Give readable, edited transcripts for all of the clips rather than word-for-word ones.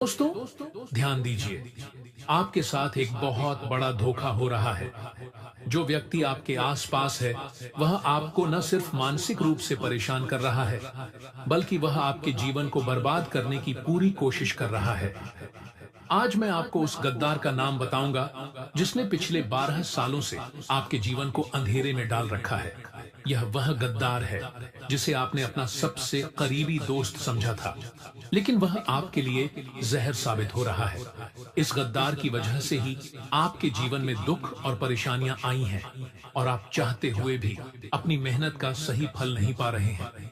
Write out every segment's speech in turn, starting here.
दोस्तों ध्यान दीजिए, आपके साथ एक बहुत बड़ा धोखा हो रहा है। जो व्यक्ति आपके आसपास है वह आपको न सिर्फ मानसिक रूप से परेशान कर रहा है, बल्कि वह आपके जीवन को बर्बाद करने की पूरी कोशिश कर रहा है। आज मैं आपको उस गद्दार का नाम बताऊंगा जिसने पिछले 12 सालों से आपके जीवन को अंधेरे में डाल रखा है। यह वह गद्दार है जिसे आपने अपना सबसे करीबी दोस्त समझा था, लेकिन वह आपके लिए जहर साबित हो रहा है। इस गद्दार की वजह से ही आपके जीवन में दुख और परेशानियां आई हैं और आप चाहते हुए भी अपनी मेहनत का सही फल नहीं पा रहे हैं।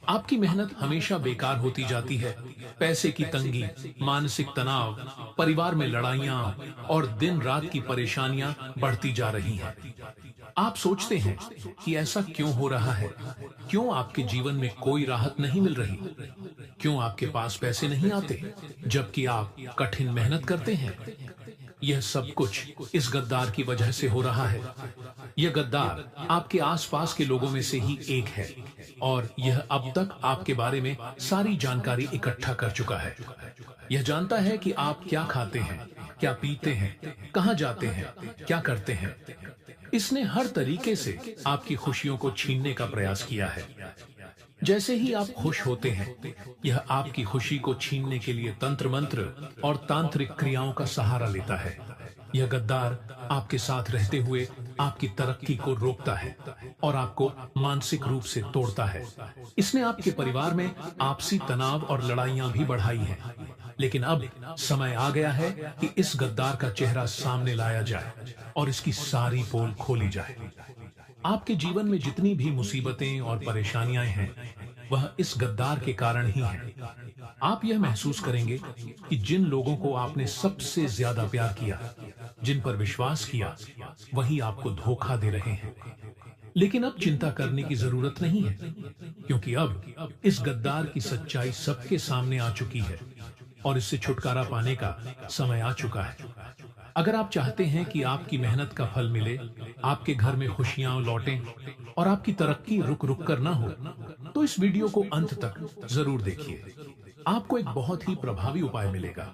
आपकी मेहनत हमेशा बेकार होती जाती है। पैसे की तंगी, मानसिक तनाव, परिवार में लड़ाइयां और दिन रात की परेशानियां बढ़ती जा रही हैं। आप सोचते हैं कि ऐसा क्यों हो रहा है? क्यों आपके जीवन में कोई राहत नहीं मिल रही? क्यों आपके पास पैसे नहीं आते जबकि आप कठिन मेहनत करते हैं? यह सब कुछ इस गद्दार की वजह से हो रहा है। यह गद्दार आपके आसपास के लोगों में से ही एक है और यह अब तक आपके बारे में सारी जानकारी इकट्ठा कर चुका है। यह जानता है कि आप क्या खाते हैं, क्या पीते हैं, कहां जाते हैं, क्या करते हैं। इसने हर तरीके से आपकी खुशियों को छीनने का प्रयास किया है। जैसे ही आप खुश होते हैं, यह आपकी खुशी को छीनने के लिए तंत्र मंत्र और तांत्रिक क्रियाओं का सहारा लेता है। यह गद्दार आपके साथ रहते हुए आपकी तरक्की को रोकता है और आपको मानसिक रूप से तोड़ता है। इसने आपके परिवार में आपसी तनाव और लड़ाइयां भी बढ़ाई हैं। लेकिन अब समय आ गया है कि इस गद्दार का चेहरा सामने लाया जाए और इसकी सारी पोल खोली जाए। आपके जीवन में जितनी भी मुसीबतें और परेशानियां हैं, वह इस गद्दार के कारण ही हैं। आप यह महसूस करेंगे कि जिन लोगों को आपने सबसे ज्यादा प्यार किया, जिन पर विश्वास किया, वही आपको धोखा दे रहे हैं। लेकिन अब चिंता करने की जरूरत नहीं है, क्योंकि अब इस गद्दार की सच्चाई सबके सामने आ चुकी है और इससे छुटकारा पाने का समय आ चुका है। अगर आप चाहते हैं कि आपकी मेहनत का फल मिले, आपके घर में खुशियां लौटें और आपकी तरक्की रुक रुक कर ना हो, तो इस वीडियो को अंत तक जरूर देखिए। आपको एक बहुत ही प्रभावी उपाय मिलेगा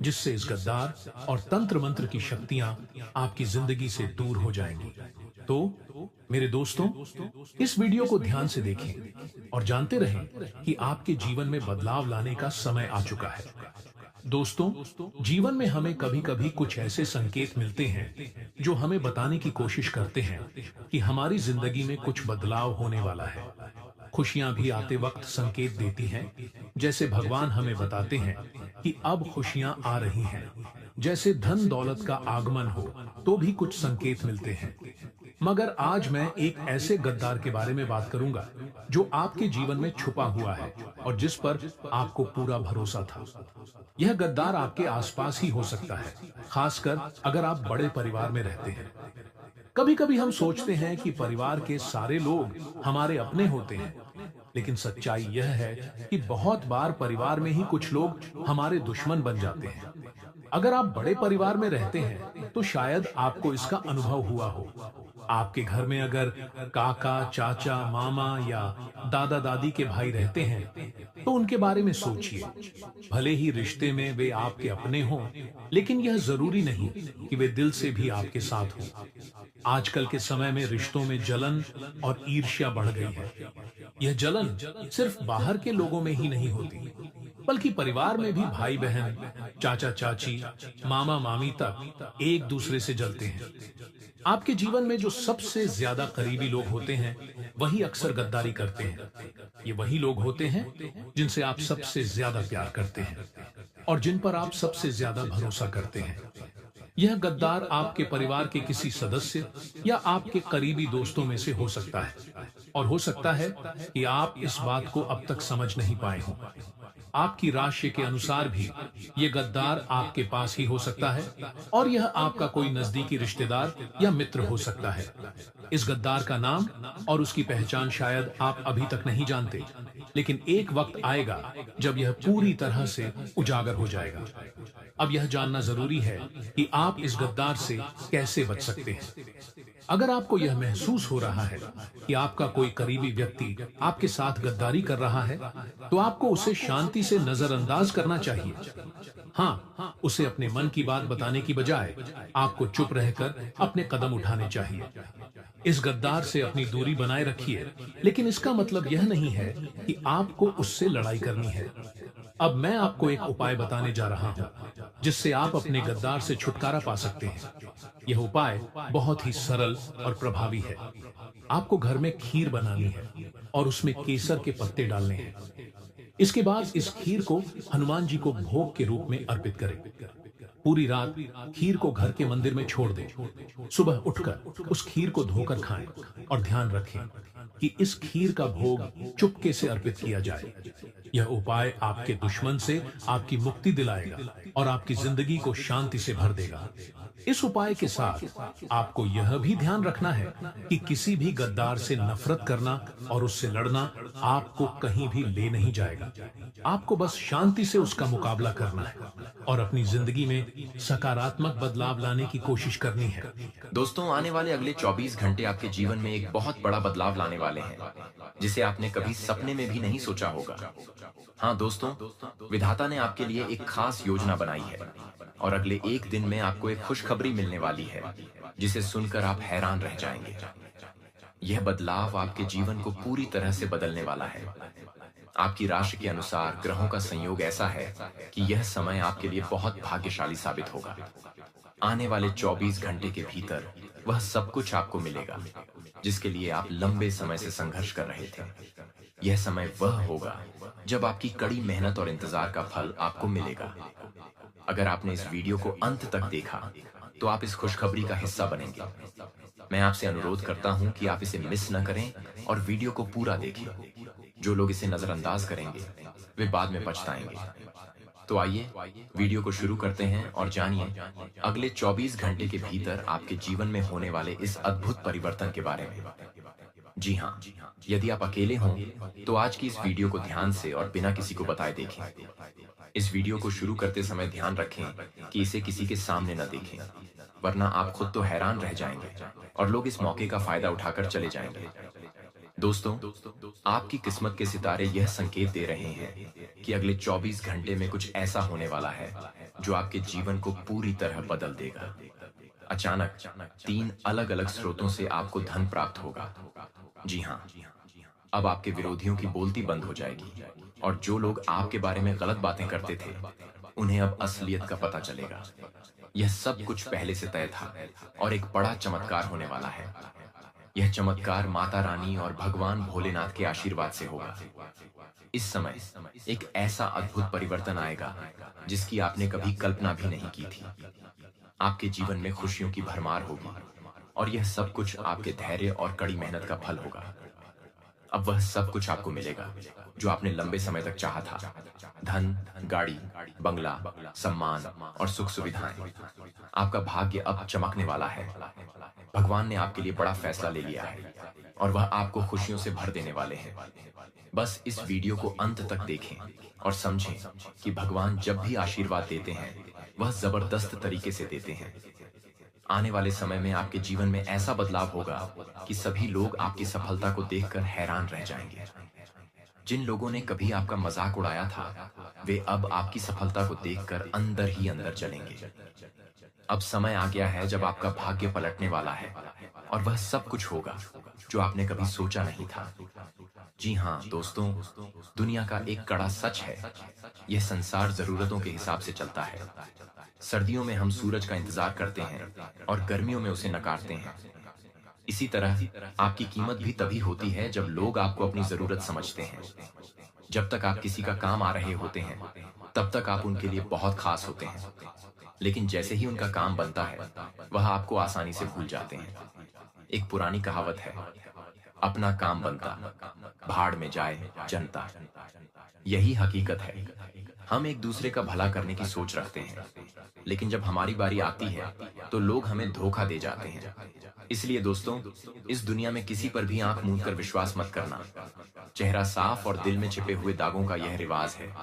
जिससे इस गद्दार और तंत्र मंत्र की शक्तियां आपकी जिंदगी से दूर हो जाएंगी। तो मेरे दोस्तों, इस वीडियो को ध्यान से देखें और जानते रहें कि आपके जीवन में बदलाव लाने का समय आ चुका है। दोस्तों, जीवन में हमें कभी कभी कुछ ऐसे संकेत मिलते हैं जो हमें बताने की कोशिश करते हैं कि हमारी जिंदगी में कुछ बदलाव होने वाला है। खुशियां भी आते वक्त संकेत देती हैं, जैसे भगवान हमें बताते हैं कि अब खुशियां आ रही हैं। जैसे धन दौलत का आगमन हो तो भी कुछ संकेत मिलते हैं। मगर आज मैं एक ऐसे गद्दार के बारे में बात करूंगा जो आपके जीवन में छुपा हुआ है और जिस पर आपको पूरा भरोसा था। यह गद्दार आपके आसपास ही हो सकता है, खासकर अगर आप बड़े परिवार में रहते हैं। कभी कभी हम सोचते हैं कि परिवार के सारे लोग हमारे अपने होते हैं, लेकिन सच्चाई यह है कि बहुत बार परिवार में ही कुछ लोग हमारे दुश्मन बन जाते हैं। अगर आप बड़े परिवार में रहते हैं तो शायद आपको इसका अनुभव हुआ हो। आपके घर में अगर काका, चाचा, मामा या दादा दादी के भाई रहते हैं तो उनके बारे में सोचिए। भले ही रिश्ते में वे आपके अपने हों, लेकिन यह जरूरी नहीं कि वे दिल से भी आपके साथ हों। आजकल के समय में रिश्तों में जलन और ईर्ष्या बढ़ गई है। यह जलन सिर्फ बाहर के लोगों में ही नहीं होती, बल्कि परिवार में भी भाई बहन, चाचा चाची, मामा मामी तक एक दूसरे से जलते हैं। आपके जीवन में जो सबसे ज्यादा करीबी लोग होते हैं वही अक्सर गद्दारी करते हैं। ये वही लोग होते हैं जिनसे आप सबसे ज्यादा प्यार करते हैं और जिन पर आप सबसे ज्यादा भरोसा करते हैं। यह गद्दार आपके परिवार के किसी सदस्य या आपके करीबी दोस्तों में से हो सकता है और हो सकता है कि आप इस बात को अब तक समझ नहीं पाए हों। आपकी राशि के अनुसार भी ये गद्दार आपके पास ही हो सकता है और यह आपका कोई नजदीकी रिश्तेदार या मित्र हो सकता है। इस गद्दार का नाम और उसकी पहचान शायद आप अभी तक नहीं जानते, लेकिन एक वक्त आएगा जब यह पूरी तरह से उजागर हो जाएगा। अब यह जानना जरूरी है कि आप इस गद्दार से कैसे बच सकते हैं। अगर आपको यह महसूस हो रहा है कि आपका कोई करीबी व्यक्ति आपके साथ गद्दारी कर रहा है, तो आपको उसे शांति से नजरअंदाज करना चाहिए। हाँ, उसे अपने मन की बात बताने की बजाय आपको चुप रहकर अपने कदम उठाने चाहिए। इस गद्दार से अपनी दूरी बनाए रखिए, लेकिन इसका मतलब यह नहीं है कि आपको उससे लड़ाई करनी है। अब मैं आपको एक उपाय बताने जा रहा हूं, जिससे आप अपने गद्दार से छुटकारा पा सकते हैं। यह उपाय बहुत ही सरल और प्रभावी है। आपको घर में खीर बनानी है और उसमें केसर के पत्ते डालने हैं। इसके बाद इस खीर को हनुमान जी को भोग के रूप में अर्पित करें। पूरी रात खीर को घर के मंदिर में छोड़ दें। सुबह उठकर उस खीर को धोकर खाएं और ध्यान रखें कि इस खीर का भोग चुपके से अर्पित किया जाए। यह उपाय आपके दुश्मन से आपकी मुक्ति दिलाएगा और आपकी जिंदगी को शांति से भर देगा। इस उपाय के साथ आपको यह भी ध्यान रखना है कि किसी भी गद्दार से नफरत करना और उससे लड़ना आपको कहीं भी ले नहीं जाएगा। आपको बस शांति से उसका मुकाबला करना है और अपनी जिंदगी में सकारात्मक बदलाव लाने की कोशिश करनी है। दोस्तों, आने वाले अगले 24 घंटे आपके जीवन में एक बहुत बड़ा बदलाव लाने वाले हैं, जिसे आपने कभी सपने में भी नहीं सोचा होगा। हाँ दोस्तों, विधाता ने आपके लिए एक खास योजना बनाई है और अगले एक दिन में आपको एक खुशखबरी मिलने वाली है, जिसे सुनकर आप हैरान रह जाएंगे। यह बदलाव आपके जीवन को पूरी तरह से बदलने वाला है। आपकी राशि के अनुसार ग्रहों का संयोग ऐसा है कि यह समय आपके लिए बहुत भाग्यशाली साबित होगा। आने वाले 24 घंटे के भीतर वह सब कुछ आपको मिलेगा, जिसके लिए आप लंबे समय से संघर्ष कर रहे थे। यह समय वह होगा जब आपकी कड़ी मेहनत और इंतजार का फल आपको मिलेगा। अगर आपने इस वीडियो को अंत तक देखा, तो आप इस खुशखबरी का हिस्सा बनेंगे। मैं आपसे अनुरोध करता हूं कि आप इसे मिस न करें और वीडियो को पूरा देखें। जो लोग इसे नजरअंदाज करेंगे, वे बाद में पछताएंगे। तो आइए वीडियो को शुरू करते हैं और जानिए अगले 24 घंटे के भीतर आपके जीवन में होने वाले इस अद्भुत परिवर्तन के बारे में। जी हाँ, यदि आप अकेले हों तो आज की इस वीडियो को ध्यान से और बिना किसी को बताए देखें। इस वीडियो को शुरू करते समय ध्यान रखें कि इसे किसी के सामने न देखें, वरना आप खुद तो हैरान रह जाएंगे और लोग इस मौके का फायदा उठाकर चले जाएंगे। दोस्तों, आपकी किस्मत के सितारे यह संकेत दे रहे हैं कि अगले 24 घंटे में कुछ ऐसा होने वाला है जो आपके जीवन को पूरी तरह बदल देगा। अचानक 3 अलग-अलग स्रोतों से आपको धन प्राप्त होगा। जी हाँ, अब आपके विरोधियों की बोलती बंद हो जाएगी और जो लोग आपके बारे में गलत बातें करते थे, उन्हें अब असलियत का पता चलेगा। यह सब कुछ पहले से तय था और एक बड़ा चमत्कार होने वाला है। यह चमत्कार माता रानी और भगवान भोलेनाथ के आशीर्वाद से होगा। इस समय एक ऐसा अद्भुत परिवर्तन आएगा जिसकी आपने कभी कल्पना भी नहीं की थी। आपके जीवन में खुशियों की भरमार होगी और यह सब कुछ आपके धैर्य और कड़ी मेहनत का फल होगा। अब वह सब कुछ आपको मिलेगा जो आपने लंबे समय तक चाहा था। धन, गाड़ी, बंगला, सम्मान और सुख सुविधाएं। आपका भाग्य अब चमकने वाला है। भगवान ने आपके लिए बड़ा फैसला ले लिया है और वह आपको खुशियों से भर देने वाले हैं। बस इस वीडियो को अंत तक देखें और समझें कि भगवान जब भी आशीर्वाद देते हैं, वह जबरदस्त तरीके से देते हैं। आने वाले समय में आपके जीवन में ऐसा बदलाव होगा कि सभी लोग आपकी सफलता को देखकर हैरान रह जाएंगे। जिन लोगों ने कभी आपका मजाक उड़ाया था, वे अब आपकी सफलता को देखकर अंदर ही अंदर जलेंगे। अब समय आ गया है जब आपका भाग्य पलटने वाला है और वह सब कुछ होगा जो आपने कभी सोचा नहीं था। जी हाँ दोस्तों, दुनिया का एक कड़ा सच है, यह संसार जरूरतों के हिसाब से चलता है। सर्दियों में हम सूरज का इंतजार करते हैं और गर्मियों में उसे नकारते हैं। इसी तरह आपकी कीमत भी तभी होती है जब लोग आपको अपनी जरूरत समझते हैं। जब तक आप किसी का काम आ रहे होते हैं, तब तक आप उनके लिए बहुत खास होते हैं। लेकिन जैसे ही उनका काम बनता है, वह आपको आसानी से भूल जाते हैं। एक पुरानी कहावत है, अपना काम बनता, भाड़ में जाए जनता। यही हकीकत है। हम एक दूसरे का भला करने की सोच रखते हैं, लेकिन जब हमारी बारी आती है तो लोग हमें धोखा दे जाते हैं। इसलिए दोस्तों, इस दुनिया में किसी पर भी आंख मूंद कर विश्वास मत करना। चेहरा साफ और दिल में छिपे हुए दागों का यह रिवाज है।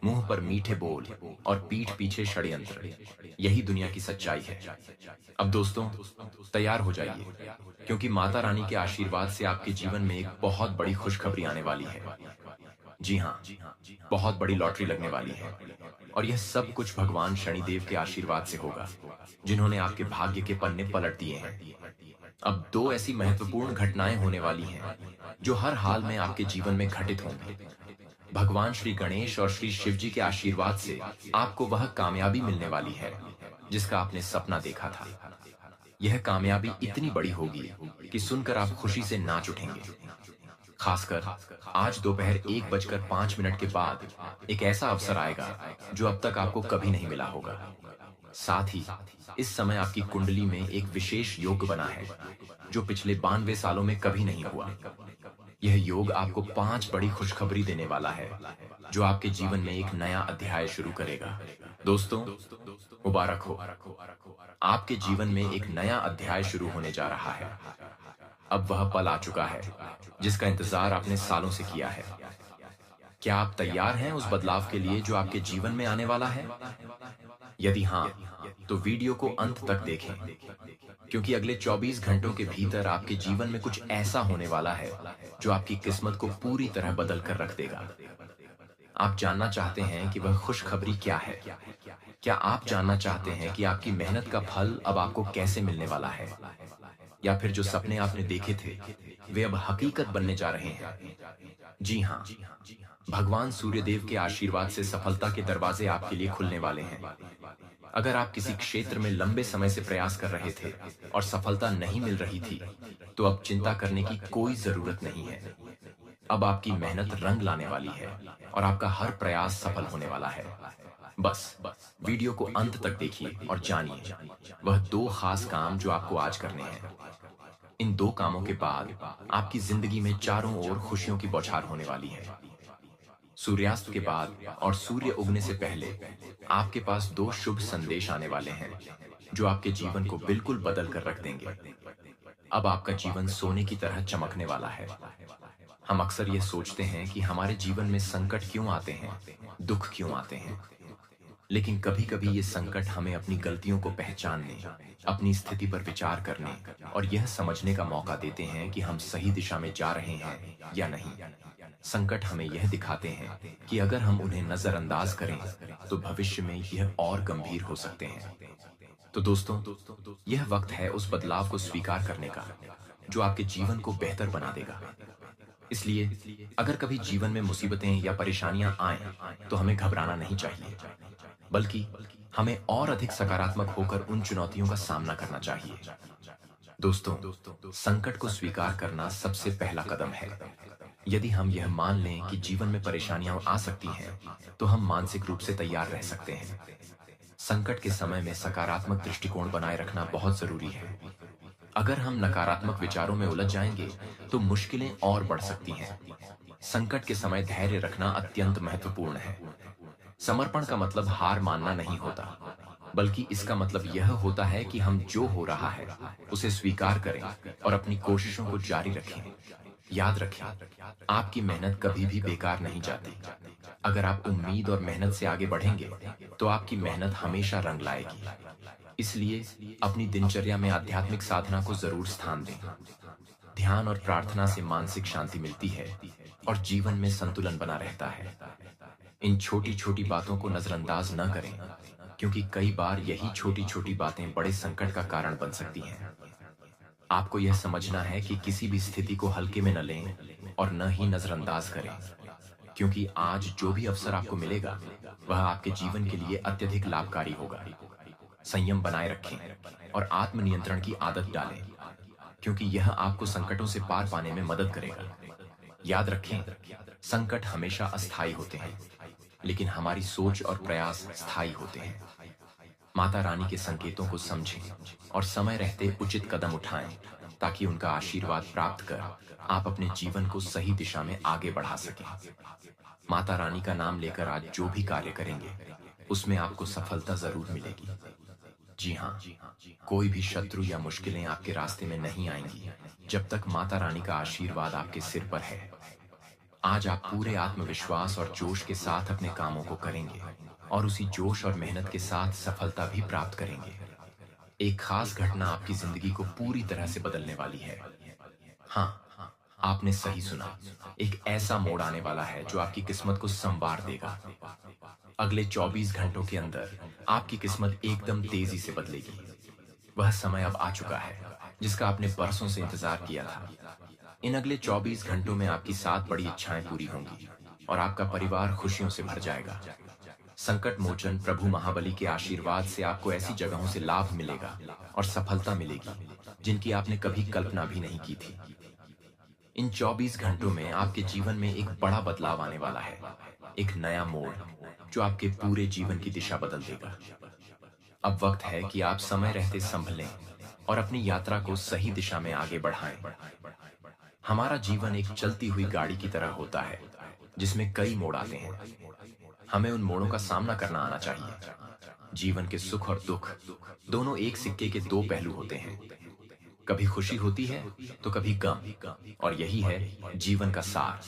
मुंह पर मीठे बोल और पीठ पीछे षड्यंत्र, यही दुनिया की सच्चाई है। अब दोस्तों, तैयार हो जाइए, क्योंकि माता रानी के आशीर्वाद से आपके जीवन में एक बहुत बड़ी खुशखबरी आने वाली है। जी हाँ, बहुत बड़ी लॉटरी लगने वाली है। और यह सब कुछ भगवान शनिदेव के आशीर्वाद से होगा, जिन्होंने आपके भाग्य के पन्ने पलट दिए हैं। अब दो ऐसी महत्वपूर्ण घटनाएं होने वाली हैं, जो हर हाल में आपके जीवन में घटित होंगी। भगवान श्री गणेश और श्री शिव जी के आशीर्वाद से आपको वह कामयाबी मिलने वाली है, जिसका आपने सपना देखा था। यह कामयाबी इतनी बड़ी होगी कि सुनकर आप खुशी से नाच उठेंगे। खासकर आज दोपहर 1:05 के बाद एक ऐसा अवसर आएगा जो अब तक आपको कभी नहीं मिला होगा। साथ ही इस समय आपकी कुंडली में एक विशेष योग बना है, जो पिछले 92 सालों में कभी नहीं हुआ। यह योग आपको 5 बड़ी खुशखबरी देने वाला है, जो आपके जीवन में एक नया अध्याय शुरू करेगा। दोस्तों, मुबारक हो, आपके जीवन में एक नया अध्याय शुरू होने जा रहा है। अब वह पल आ चुका है जिसका इंतजार आपने सालों से किया है। क्या आप तैयार हैं उस बदलाव के लिए जो आपके जीवन में आने वाला है? यदि हाँ, तो वीडियो को अंत तक देखें, क्योंकि अगले 24 घंटों के भीतर आपके जीवन में कुछ ऐसा होने वाला है जो आपकी किस्मत को पूरी तरह बदल कर रख देगा। आप जानना चाहते हैं कि वह खुशखबरी क्या है? क्या आप जानना चाहते हैं कि आपकी मेहनत का फल अब आपको कैसे मिलने वाला है? या फिर जो सपने आपने देखे थे, वे अब हकीकत बनने जा रहे हैं? जी हाँ, भगवान सूर्यदेव के आशीर्वाद से सफलता के दरवाजे आपके लिए खुलने वाले हैं। अगर आप किसी क्षेत्र में लंबे समय से प्रयास कर रहे थे और सफलता नहीं मिल रही थी, तो अब चिंता करने की कोई जरूरत नहीं है। अब आपकी मेहनत रंग लाने वाली है और आपका हर प्रयास सफल होने वाला है। बस वीडियो को अंत तक देखिए और जानिए वह 2 खास काम जो आपको आज करने हैं। इन 2 कामों के बाद आपकी जिंदगी में चारों ओर खुशियों की बौछार होने वाली है। सूर्यास्त के बाद और सूर्य उगने से पहले आपके पास 2 शुभ संदेश आने वाले हैं, जो आपके जीवन को बिल्कुल बदल कर रख देंगे। अब आपका जीवन सोने की तरह चमकने वाला है। हम अक्सर ये सोचते हैं कि हमारे जीवन में संकट क्यों आते हैं, दुख क्यों आते हैं, लेकिन कभी-कभी ये संकट हमें अपनी गलतियों को पहचानने, अपनी स्थिति पर विचार करने और यह समझने का मौका देते हैं कि हम सही दिशा में जा रहे हैं या नहीं। संकट हमें यह दिखाते हैं कि अगर हम उन्हें नजरअंदाज करें, तो भविष्य में यह और गंभीर हो सकते हैं। तो दोस्तों, यह वक्त है उस बदलाव को स्वीकार करने का, जो आपके जीवन को बेहतर बना देगा। इसलिए अगर कभी जीवन में मुसीबतें या परेशानियां आएं, तो हमें घबराना नहीं चाहिए, बल्कि हमें और अधिक सकारात्मक होकर उन चुनौतियों का सामना करना चाहिए। दोस्तों, संकट को स्वीकार करना सबसे पहला कदम है। यदि हम यह मान लें कि जीवन में परेशानियां आ सकती हैं, तो हम मानसिक रूप से तैयार रह सकते हैं। संकट के समय में सकारात्मक दृष्टिकोण बनाए रखना बहुत जरूरी है। अगर हम नकारात्मक विचारों में उलझ जाएंगे, तो मुश्किलें और बढ़ सकती हैं। संकट के समय धैर्य रखना अत्यंत महत्वपूर्ण है। समर्पण का मतलब हार मानना नहीं होता, बल्कि इसका मतलब यह होता है कि हम जो हो रहा है उसे स्वीकार करें और अपनी कोशिशों को जारी रखें। याद रखें, आपकी मेहनत कभी भी बेकार नहीं जाती। अगर आप उम्मीद और मेहनत से आगे बढ़ेंगे, तो आपकी मेहनत हमेशा रंग लाएगी। इसलिए अपनी दिनचर्या में आध्यात्मिक साधना को जरूर स्थान दें। ध्यान और प्रार्थना से मानसिक शांति मिलती है और जीवन में संतुलन बना रहता है। इन छोटी छोटी बातों को नजरअंदाज न करें, क्योंकि कई बार यही छोटी छोटी बातें बड़े संकट का कारण बन सकती हैं। आपको यह समझना है कि किसी भी स्थिति को हल्के में न लें और न ही नजरअंदाज करें, क्योंकि आज जो भी अवसर आपको मिलेगा, वह आपके जीवन के लिए अत्यधिक लाभकारी होगा। संयम बनाए रखें और आत्मनियंत्रण की आदत डालें, क्योंकि यह आपको संकटों से पार पाने में मदद करेगा। याद रखें, संकट हमेशा अस्थायी होते हैं, लेकिन हमारी सोच और प्रयास स्थायी होते हैं। माता रानी के संकेतों को समझें और समय रहते उचित कदम उठाएं, ताकि उनका आशीर्वाद प्राप्त कर आप अपने जीवन को सही दिशा में आगे बढ़ा सकें। माता रानी का नाम लेकर आज जो भी कार्य करेंगे, उसमें आपको सफलता जरूर मिलेगी। जी हाँ, कोई भी शत्रु या मुश्किलें आपके रास्ते में नहीं आएंगी, जब तक माता रानी का आशीर्वाद आपके सिर पर है। आज आप पूरे आत्मविश्वास और जोश के साथ अपने कामों को करेंगे और उसी जोश और मेहनत के साथ सफलता भी प्राप्त करेंगे। एक खास घटना आपकी जिंदगी को पूरी तरह से बदलने वाली है। हाँ, आपने सही सुना। एक ऐसा मोड़ आने वाला है जो आपकी किस्मत को संवार देगा। अगले 24 घंटों के अंदर आपकी किस्मत एकदम तेजी से बदलेगी। वह समय अब आ चुका है जिसका आपने बरसों से इंतजार किया था। इन अगले 24 घंटों में आपकी 7 बड़ी इच्छाएं पूरी होंगी और आपका परिवार खुशियों से भर जाएगा। संकट मोचन प्रभु महाबली के आशीर्वाद से आपको ऐसी जगहों से लाभ मिलेगा और सफलता मिलेगी जिनकी आपने कभी कल्पना भी नहीं की थी। इन 24 घंटों में आपके जीवन में एक बड़ा बदलाव आने वाला है, एक नया मोड़ जो आपके पूरे जीवन की दिशा बदल देगा। अब वक्त है कि आप समय रहते संभलें और अपनी यात्रा को सही दिशा में आगे बढ़ाएं। हमारा जीवन एक चलती हुई गाड़ी की तरह होता है जिसमें कई मोड़ आते हैं। हमें उन मोड़ों का सामना करना आना चाहिए। जीवन के सुख और दुख दोनों एक सिक्के के दो पहलू होते हैं। कभी खुशी होती है तो कभी गम, और यही है जीवन का सार।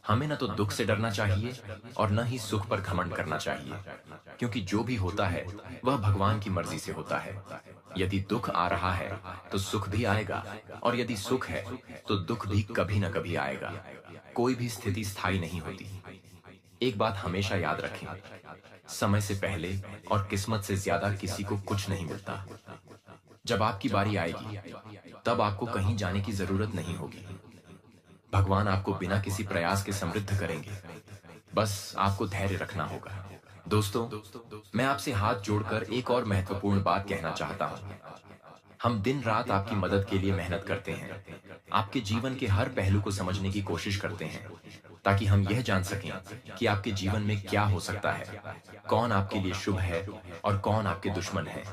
हमें न तो दुख से डरना चाहिए और न ही सुख पर घमंड करना चाहिए, क्योंकि जो भी होता है वह भगवान की मर्जी से होता है। यदि दुख आ रहा है तो सुख भी आएगा, और यदि सुख है तो दुख भी कभी न कभी आएगा। कोई भी स्थिति स्थायी नहीं होती। एक बात हमेशा याद रखें, समय से पहले और किस्मत से ज्यादा किसी को कुछ नहीं मिलता। जब आपकी बारी आएगी तब आपको कहीं जाने की जरूरत नहीं होगी। भगवान आपको बिना किसी प्रयास के समृद्ध करेंगे, बस आपको धैर्य रखना होगा। दोस्तों, मैं आपसे हाथ जोड़कर एक और महत्वपूर्ण बात कहना चाहता हूं। हम दिन रात आपकी मदद के लिए मेहनत करते हैं, आपके जीवन के हर पहलू को समझने की कोशिश करते हैं, ताकि हम यह जान सकें कि आपके जीवन में क्या हो सकता है, कौन आपके लिए शुभ है और कौन आपके दुश्मन है,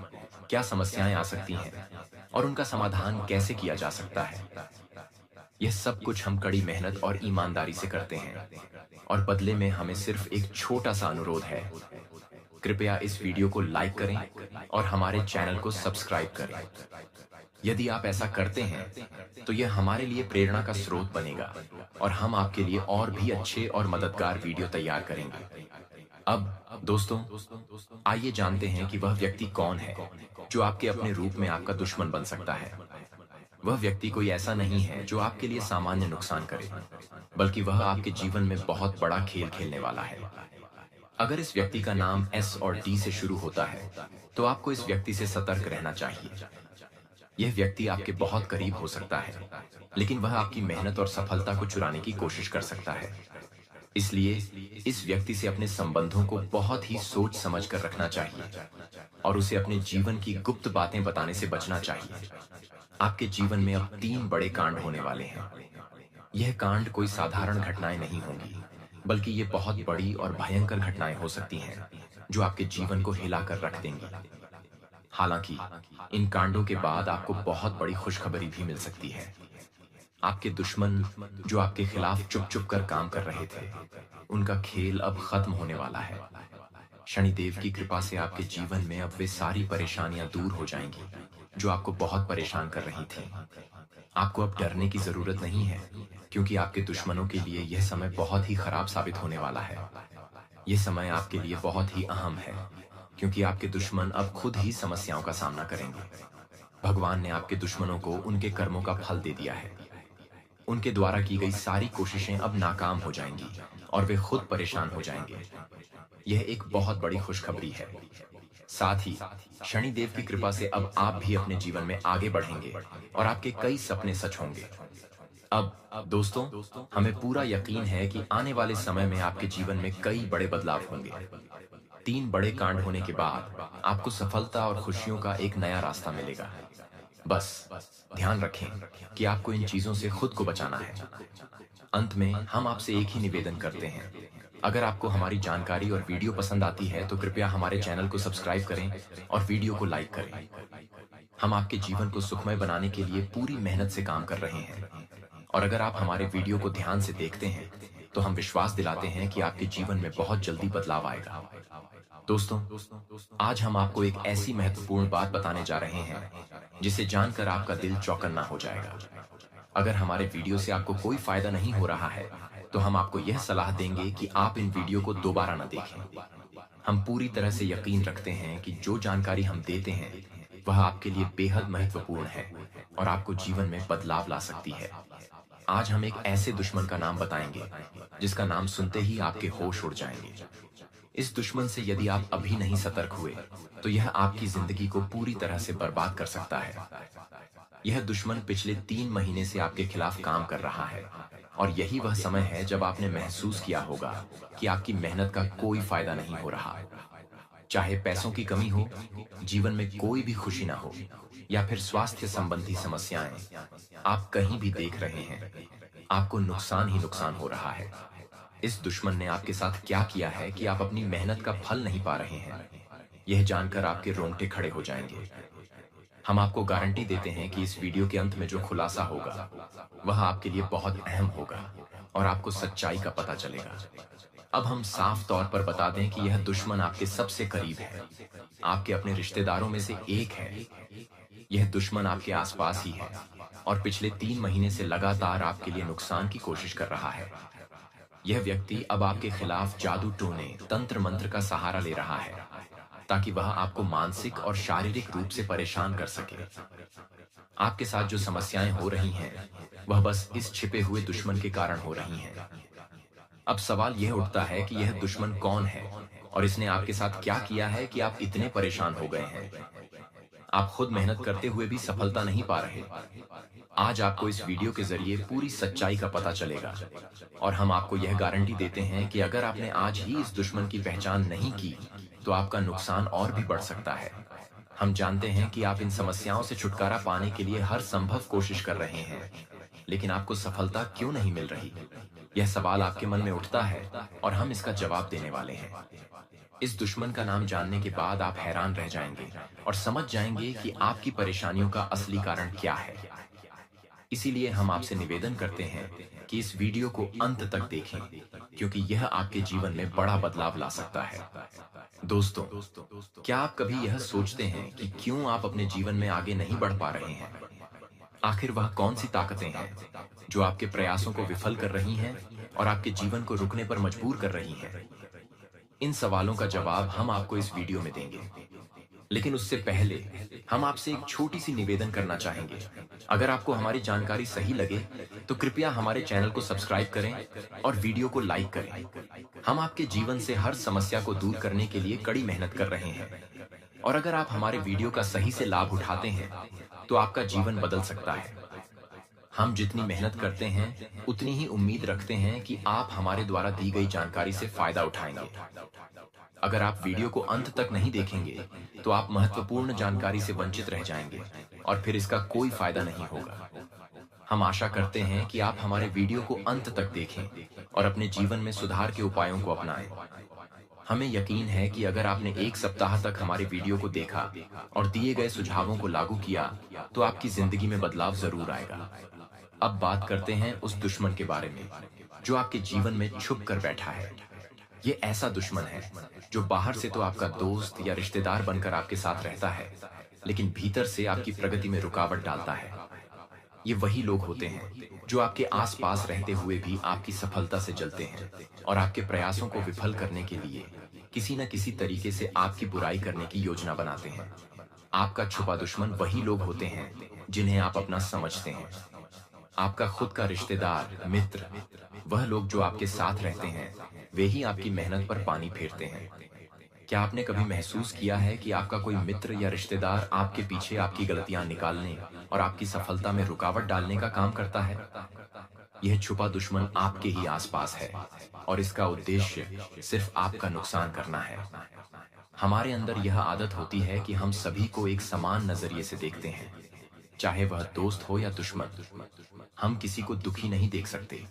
क्या समस्याएं आ सकती हैं और उनका समाधान कैसे किया जा सकता है। यह सब कुछ हम कड़ी मेहनत और ईमानदारी से करते हैं, और बदले में हमें सिर्फ एक छोटा सा अनुरोध है। कृपया इस वीडियो को लाइक करें और हमारे चैनल को सब्सक्राइब करें। यदि आप ऐसा करते हैं तो यह हमारे लिए प्रेरणा का स्रोत बनेगा और हम आपके लिए और भी अच्छे और मददगार वीडियो तैयार करेंगे। अब दोस्तों, आइए जानते हैं कि वह व्यक्ति कौन है जो आपके अपने रूप में आपका दुश्मन बन सकता है। वह व्यक्ति कोई ऐसा नहीं है जो आपके लिए सामान्य नुकसान करे, बल्कि वह आपके जीवन में बहुत बड़ा खेल खेलने वाला है। अगर इस व्यक्ति का नाम एस और डी से शुरू होता है तो आपको इस व्यक्ति से सतर्क रहना चाहिए। यह व्यक्ति आपके बहुत करीब हो सकता है, लेकिन वह आपकी मेहनत और सफलता को चुराने की कोशिश कर सकता है। इसलिए इस व्यक्ति से अपने संबंधों को बहुत ही सोच समझ कर रखना चाहिए और उसे अपने जीवन की गुप्त बातें बताने से बचना चाहिए। आपके जीवन में अब 3 बड़े कांड होने वाले हैं। यह कांड कोई साधारण घटनाएं नहीं होंगी, बल्कि ये बहुत बड़ी और भयंकर घटनाएं हो सकती हैं जो आपके जीवन को हिलाकर रख देंगी। हालांकि इन कांडों के बाद आपको बहुत बड़ी खुशखबरी भी मिल सकती है। आपके दुश्मन जो आपके खिलाफ चुप चुप कर काम कर रहे थे, उनका खेल अब खत्म होने वाला है। शनिदेव की कृपा से आपके जीवन में अब वे सारी परेशानियां दूर हो जाएंगी जो आपको बहुत परेशान कर रही थी। आपको अब डरने की जरूरत नहीं है, क्योंकि आपके दुश्मनों के लिए यह समय बहुत ही खराब साबित होने वाला है। यह समय आपके लिए बहुत ही अहम है, क्योंकि आपके दुश्मन अब खुद ही समस्याओं का सामना करेंगे। भगवान ने आपके दुश्मनों को उनके कर्मों का फल दे दिया है। उनके द्वारा की गई सारी कोशिशें अब नाकाम हो जाएंगी और वे खुद परेशान हो जाएंगे। यह एक बहुत बड़ी खुशखबरी है। साथ ही शनिदेव की कृपा से अब आप भी अपने जीवन में आगे बढ़ेंगे और आपके कई सपने सच होंगे। अब दोस्तों, हमें पूरा यकीन है कि आने वाले समय में आपके जीवन में कई बड़े बदलाव होंगे। 3 बड़े कांड होने के बाद आपको सफलता और खुशियों का एक नया रास्ता मिलेगा। बस ध्यान रखें कि आपको इन चीजों से खुद को बचाना है। अंत में हम आपसे एक ही निवेदन करते हैं, अगर आपको हमारी जानकारी और वीडियो पसंद आती है तो कृपया हमारे चैनल को सब्सक्राइब करें और वीडियो को लाइक करें। हम आपके जीवन को सुखमय बनाने के लिए पूरी मेहनत से काम कर रहे हैं, और अगर आप हमारे वीडियो को ध्यान से देखते हैं तो हम विश्वास दिलाते हैं कि आपके जीवन में बहुत जल्दी बदलाव आएगा। दोस्तों, आज हम आपको एक ऐसी महत्वपूर्ण बात बताने जा रहे हैं जिसे जानकर आपका दिल चौकन्ना हो जाएगा। अगर हमारे वीडियो से आपको कोई फायदा नहीं हो रहा है तो हम आपको यह सलाह देंगे कि आप इन वीडियो को दोबारा न देखें। हम पूरी तरह से यकीन रखते हैं कि जो जानकारी हम देते हैं वह आपके लिए बेहद महत्वपूर्ण है और आपको जीवन में बदलाव ला सकती है। आज हम एक ऐसे दुश्मन का नाम बताएंगे जिसका नाम सुनते ही आपके होश उड़ जाएंगे। इस दुश्मन से यदि आप अभी नहीं सतर्क हुए तो यह आपकी जिंदगी को पूरी तरह से बर्बाद कर सकता है। यह दुश्मन पिछले 3 महीने से आपके खिलाफ काम कर रहा है और यही वह समय है जब आपने महसूस किया होगा कि आपकी मेहनत का कोई फायदा नहीं हो रहा। चाहे पैसों की कमी हो, जीवन में कोई भी खुशी ना हो या फिर स्वास्थ्य संबंधी समस्याएं, आप कहीं भी देख रहे हैं आपको नुकसान ही नुकसान हो रहा है। इस दुश्मन ने आपके साथ क्या किया है कि आप अपनी मेहनत का फल नहीं पा रहे हैं, यह जानकर आपके रोंगटे खड़े हो जाएंगे। हम आपको गारंटी देते हैं कि इस वीडियो के अंत में जो खुलासा होगा वह आपके लिए बहुत अहम होगा और आपको सच्चाई का पता चलेगा। अब हम साफ तौर पर बता दें कि यह दुश्मन आपके सबसे करीब है, आपके अपने रिश्तेदारों में से एक है। यह दुश्मन आपके आसपास ही है और पिछले 3 महीने से लगातार आपके लिए नुकसान की कोशिश कर रहा है। यह व्यक्ति अब आपके खिलाफ जादू टोने, तंत्र मंत्र का सहारा ले रहा है ताकि वह आपको मानसिक और शारीरिक रूप से परेशान कर सके। आपके साथ जो समस्याएं हो रही हैं वह बस इस छिपे हुए दुश्मन के कारण हो रही हैं। अब सवाल यह उठता है कि यह दुश्मन कौन है और इसने आपके साथ क्या किया है कि आप इतने परेशान हो गए हैं। आप खुद मेहनत करते हुए भी सफलता नहीं पा रहे। आज आपको इस वीडियो के जरिए पूरी सच्चाई का पता चलेगा और हम आपको यह गारंटी देते हैं कि अगर आपने आज ही इस दुश्मन की पहचान नहीं की तो आपका नुकसान और भी बढ़ सकता है। हम जानते हैं कि आप इन समस्याओं से छुटकारा पाने के लिए हर संभव कोशिश कर रहे हैं, लेकिन आपको सफलता क्यों नहीं मिल रही? यह सवाल आपके मन में उठता है और हम इसका जवाब देने वाले हैं। इस दुश्मन का नाम जानने के बाद आप हैरान रह जाएंगे और समझ जाएंगे कि आपकी परेशानियों का असली कारण क्या है। इसीलिए हम आपसे निवेदन करते हैं कि इस वीडियो को अंत तक देखें, क्योंकि यह आपके जीवन में बड़ा बदलाव ला सकता है। दोस्तों, क्या आप कभी यह सोचते हैं कि क्यों आप अपने जीवन में आगे नहीं बढ़ पा रहे हैं? आखिर वह कौन सी ताकतें हैं जो आपके प्रयासों को विफल कर रही हैं और आपके जीवन को रुकने पर मजबूर कर रही हैं? इन सवालों का जवाब हम आपको इस वीडियो में देंगे, लेकिन उससे पहले हम आपसे एक छोटी सी निवेदन करना चाहेंगे। अगर आपको हमारी जानकारी सही लगे तो कृपया हमारे चैनल को सब्सक्राइब करें और वीडियो को लाइक करें। हम आपके जीवन से हर समस्या को दूर करने के लिए कड़ी मेहनत कर रहे हैं और अगर आप हमारे वीडियो का सही से लाभ उठाते हैं तो आपका जीवन बदल सकता है। हम जितनी मेहनत करते हैं उतनी ही उम्मीद रखते हैं कि आप हमारे द्वारा दी गई जानकारी से फायदा उठाएंगे। अगर आप वीडियो को अंत तक नहीं देखेंगे तो आप महत्वपूर्ण जानकारी से वंचित रह जाएंगे और फिर इसका कोई फायदा नहीं होगा। हम आशा करते हैं कि आप हमारे वीडियो को अंत तक देखें और अपने जीवन में सुधार के उपायों को अपनाएं। हमें यकीन है कि अगर आपने 1 सप्ताह तक हमारे वीडियो को देखा और दिए गए सुझावों को लागू किया तो आपकी जिंदगी में बदलाव जरूर आएगा। अब बात करते हैं उस दुश्मन के बारे में जो आपके जीवन में छुप कर बैठा है। ये ऐसा दुश्मन है जो बाहर से तो आपका दोस्त या रिश्तेदार बनकर आपके साथ रहता है, लेकिन भीतर से आपकी प्रगति में रुकावट डालता है। ये वही लोग होते हैं जो आपके आसपास रहते हुए भी आपकी सफलता से जलते हैं और आपके प्रयासों को विफल करने के लिए किसी न किसी तरीके से आपकी बुराई करने की योजना बनाते हैं। आपका छुपा दुश्मन वही लोग होते हैं जिन्हें आप अपना समझते हैं। आपका खुद का रिश्तेदार, मित्र, वह लोग जो आपके साथ रहते हैं, वे ही आपकी मेहनत पर पानी फेरते हैं। क्या आपने कभी महसूस किया है कि आपका कोई मित्र या रिश्तेदार आपके पीछे आपकी गलतियां निकालने और आपकी सफलता में रुकावट डालने का काम करता है? यह छुपा दुश्मन आपके ही आसपास है और इसका उद्देश्य सिर्फ आपका नुकसान करना है। हमारे अंदर यह आदत होती है कि हम सभी को एक समान नजरिए से देखते हैं, चाहे वह दोस्त हो या दुश्मन। हम किसी को दुखी नहीं देख सकते,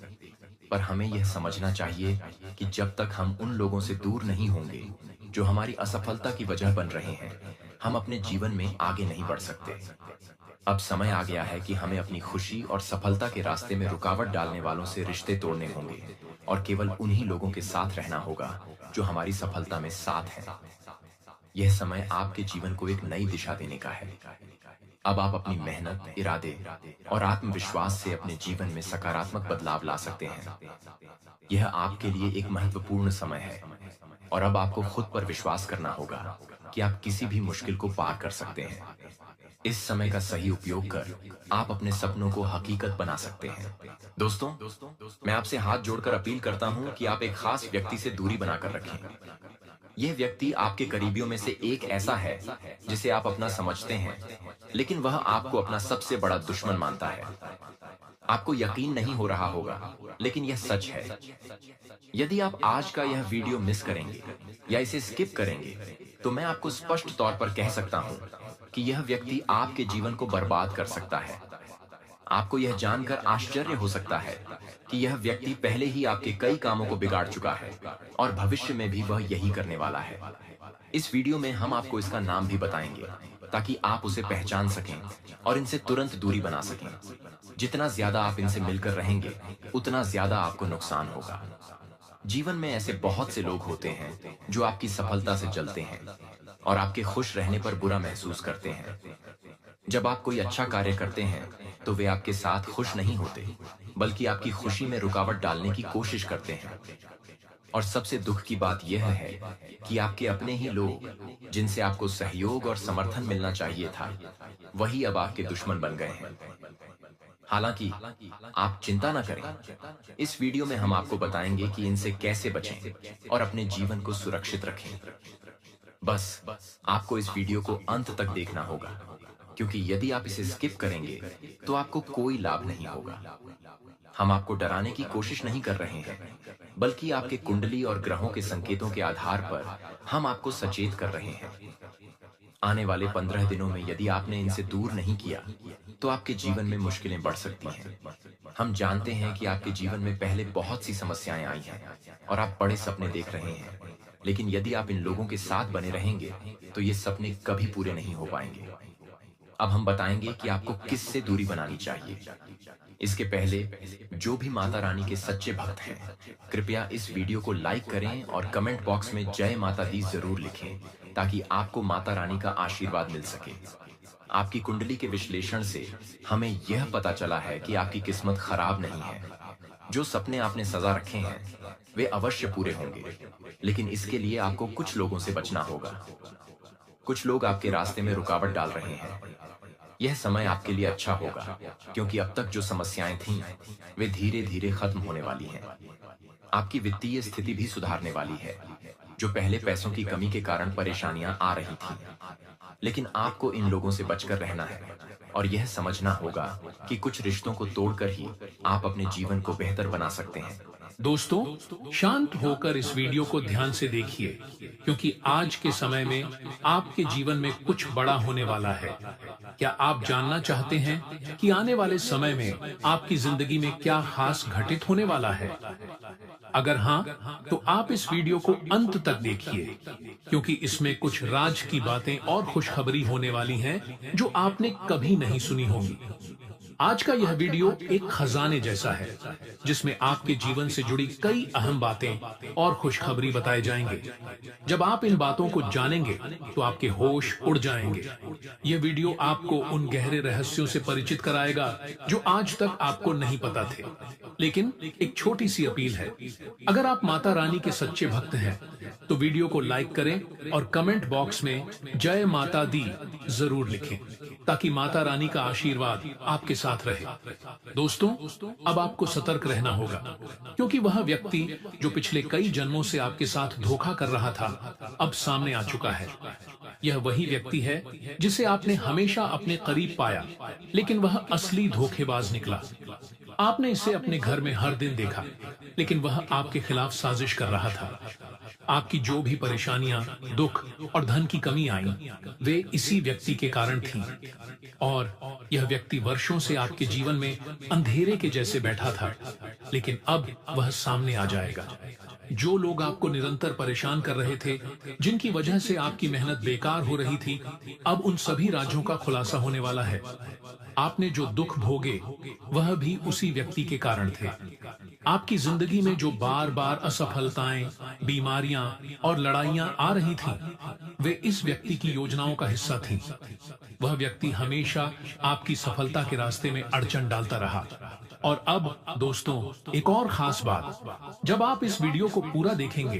पर हमें यह समझना चाहिए कि जब तक हम उन लोगों से दूर नहीं होंगे जो हमारी असफलता की वजह बन रहे हैं, हम अपने जीवन में आगे नहीं बढ़ सकते। अब समय आ गया है कि हमें अपनी खुशी और सफलता के रास्ते में रुकावट डालने वालों से रिश्ते तोड़ने होंगे और केवल उन्हीं लोगों के साथ रहना होगा जो हमारी सफलता में साथ हैं। यह समय आपके जीवन को एक नई दिशा देने का है। अब आप अपनी मेहनत, इरादे और आत्मविश्वास से अपने जीवन में सकारात्मक बदलाव ला सकते हैं। यह आपके लिए एक महत्वपूर्ण समय है और अब आपको खुद पर विश्वास करना होगा कि आप किसी भी मुश्किल को पार कर सकते हैं। इस समय का सही उपयोग कर आप अपने सपनों को हकीकत बना सकते हैं। दोस्तों, मैं आपसे हाथ जोड़कर अपील करता हूं कि आप एक खास व्यक्ति से दूरी बनाकर रखें। यह व्यक्ति आपके करीबियों में से एक ऐसा है जिसे आप अपना समझते हैं, लेकिन वह आपको अपना सबसे बड़ा दुश्मन मानता है। आपको यकीन नहीं हो रहा होगा, लेकिन यह सच है। यदि आप आज का यह वीडियो मिस करेंगे या इसे स्किप करेंगे, तो मैं आपको स्पष्ट तौर पर कह सकता हूं कि यह व्यक्ति आपके जीवन को बर्बाद कर सकता है। आपको यह जानकर आश्चर्य हो सकता है कि यह व्यक्ति पहले ही आपके कई कामों को बिगाड़ चुका है और भविष्य में भी वह यही करने वाला है। इस वीडियो में हम आपको इसका नाम भी बताएंगे ताकि आप उसे पहचान सकें और इनसे तुरंत दूरी बना सकें। जितना ज्यादा आप इनसे मिलकर रहेंगे, उतना ज्यादा आपको नुकसान होगा। जीवन में ऐसे बहुत से लोग होते हैं जो आपकी सफलता से जलते हैं और आपके खुश रहने पर बुरा महसूस करते हैं। जब आप कोई अच्छा कार्य करते हैं तो वे आपके साथ खुश नहीं होते, बल्कि आपकी खुशी में रुकावट डालने की कोशिश करते हैं। और सबसे दुख की बात यह है कि आपके अपने ही लोग, जिनसे आपको सहयोग और समर्थन मिलना चाहिए था, वही अब आपके दुश्मन बन गए हैं। हालांकि आप चिंता न करें, इस वीडियो में हम आपको बताएंगे कि इनसे कैसे बचें और अपने जीवन को सुरक्षित रखें। बस आपको इस वीडियो को अंत तक देखना होगा, क्योंकि यदि आप इसे स्किप करेंगे तो आपको कोई लाभ नहीं होगा। हम आपको डराने की कोशिश नहीं कर रहे हैं, बल्कि आपके कुंडली और ग्रहों के संकेतों के आधार पर हम आपको सचेत कर रहे हैं। आने वाले 15 दिनों में यदि आपने इनसे दूर नहीं किया, तो आपके जीवन में मुश्किलें बढ़ सकती हैं। हम जानते हैं कि आपके जीवन में पहले बहुत सी समस्याएं आई हैं और आप बड़े सपने देख रहे हैं, लेकिन यदि आप इन लोगों के साथ बने रहेंगे तो ये सपने कभी पूरे नहीं हो पाएंगे। अब हम बताएंगे कि आपको किससे दूरी बनानी चाहिए। इसके पहले जो भी माता रानी के सच्चे भक्त हैं, कृपया इस वीडियो को लाइक करें और कमेंट बॉक्स में जय माता दी जरूर लिखें, ताकि आपको माता रानी का आशीर्वाद मिल सके। आपकी कुंडली के विश्लेषण से हमें यह पता चला है कि आपकी किस्मत खराब नहीं है। जो सपने आपने सजा रखे हैं वे अवश्य पूरे होंगे, लेकिन इसके लिए आपको कुछ लोगों से बचना होगा। कुछ लोग आपके रास्ते में रुकावट डाल रहे हैं। यह समय आपके लिए अच्छा होगा, क्योंकि अब तक जो समस्याएं थीं वे धीरे धीरे खत्म होने वाली हैं। आपकी वित्तीय स्थिति भी सुधारने वाली है। जो पहले पैसों की कमी के कारण परेशानियां आ रही थीं, लेकिन आपको इन लोगों से बचकर रहना है और यह समझना होगा कि कुछ रिश्तों को तोड़कर ही आप अपने जीवन को बेहतर बना सकते हैं। दोस्तों, शांत होकर इस वीडियो को ध्यान से देखिए, क्योंकि आज के समय में आपके जीवन में कुछ बड़ा होने वाला है। क्या आप जानना चाहते हैं कि आने वाले समय में आपकी जिंदगी में क्या खास घटित होने वाला है? अगर हाँ, तो आप इस वीडियो को अंत तक देखिए, क्योंकि इसमें कुछ राज की बातें और खुशखबरी होने वाली हैं जो आपने कभी नहीं सुनी होंगी। आज का यह वीडियो एक खजाने जैसा है, जिसमें आपके जीवन से जुड़ी कई अहम बातें और खुशखबरी बताए जाएंगे। जब आप इन बातों को जानेंगे तो आपके होश उड़ जाएंगे। यह वीडियो आपको उन गहरे रहस्यों से परिचित कराएगा जो आज तक आपको नहीं पता थे। लेकिन एक छोटी सी अपील है, अगर आप माता रानी के सच्चे भक्त हैं तो वीडियो को लाइक करें और कमेंट बॉक्स में जय माता दी जरूर लिखें, ताकि माता रानी का आशीर्वाद आपके साथ रहे। दोस्तों, अब आपको सतर्क रहना होगा, क्योंकि वह व्यक्ति जो पिछले कई जन्मों से आपके साथ धोखा कर रहा था, अब सामने आ चुका है। यह वही व्यक्ति है जिसे आपने हमेशा अपने करीब पाया, लेकिन वह असली धोखेबाज निकला। आपने इसे अपने घर में हर दिन देखा, लेकिन वह आपके खिलाफ साजिश कर रहा था। आपकी जो भी परेशानियां, दुख और धन की कमी आई, वे इसी व्यक्ति के कारण थीं। और यह व्यक्ति वर्षों से आपके जीवन में अंधेरे के जैसे बैठा था, लेकिन अब वह सामने आ जाएगा। जो लोग आपको निरंतर परेशान कर रहे थे, जिनकी वजह से आपकी मेहनत बेकार हो रही थी, अब उन सभी राजों का खुलासा होने वाला है। आपने जो दुख भोगे वह भी उसी व्यक्ति के कारण थे। आपकी जिंदगी में जो बार बार असफलताएं, बीमारियां और लड़ाइयां आ रही थीं, वे इस व्यक्ति की योजनाओं का हिस्सा थीं। वह व्यक्ति हमेशा आपकी सफलता के रास्ते में अड़चन डालता रहा। और अब दोस्तों, एक और खास बात, जब आप इस वीडियो को पूरा देखेंगे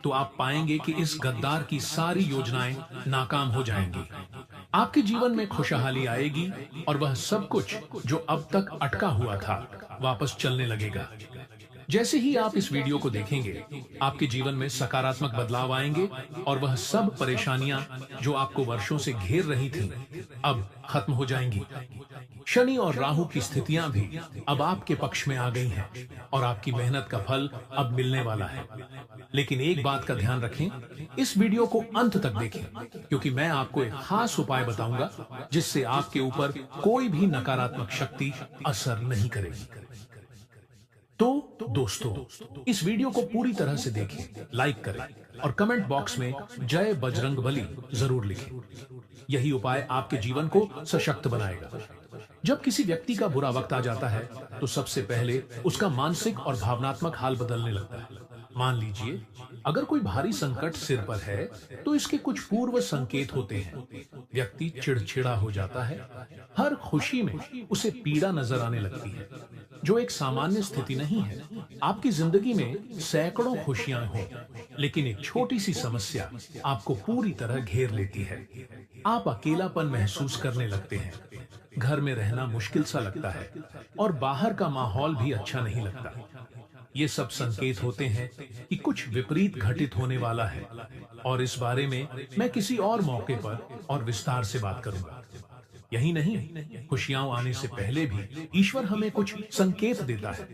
तो आप पाएंगे कि इस गद्दार की सारी योजनाएं नाकाम हो जाएंगी। आपके जीवन में खुशहाली आएगी और वह सब कुछ जो अब तक अटका हुआ था वापस चलने लगेगा। जैसे ही आप इस वीडियो को देखेंगे, आपके जीवन में सकारात्मक बदलाव आएंगे और वह सब परेशानियां जो आपको वर्षों से घेर रही थीं, अब खत्म हो जाएंगी। शनि और राहु की स्थितियां भी अब आपके पक्ष में आ गई हैं और आपकी मेहनत का फल अब मिलने वाला है। लेकिन एक बात का ध्यान रखें, इस वीडियो को अंत तक देखें, क्योंकि मैं आपको एक खास उपाय बताऊंगा जिससे आपके ऊपर कोई भी नकारात्मक शक्ति असर नहीं करेगी। तो दोस्तों, इस वीडियो को पूरी तरह से देखें, लाइक करें और कमेंट बॉक्स में जय बजरंगबली जरूर लिखें। यही उपाय आपके जीवन को सशक्त बनाएगा। जब किसी व्यक्ति का बुरा वक्त आ जाता है तो सबसे पहले उसका मानसिक और भावनात्मक हाल बदलने लगता है। मान लीजिए, अगर कोई भारी संकट सिर पर है तो इसके कुछ पूर्व संकेत होते हैं। व्यक्ति चिड़चिड़ा हो जाता है, हर खुशी में उसे पीड़ा नजर आने लगती है, जो एक सामान्य स्थिति नहीं है। आपकी जिंदगी में सैकड़ों खुशियां हो, लेकिन एक छोटी सी समस्या आपको पूरी तरह घेर लेती है। आप अकेलापन महसूस करने लगते हैं, घर में रहना मुश्किल सा लगता है और बाहर का माहौल भी अच्छा नहीं लगता। ये सब संकेत होते हैं कि कुछ विपरीत घटित होने वाला है, और इस बारे में मैं किसी और मौके पर और विस्तार से बात करूंगा। यही नहीं, खुशियां आने से पहले भी ईश्वर हमें कुछ संकेत देता है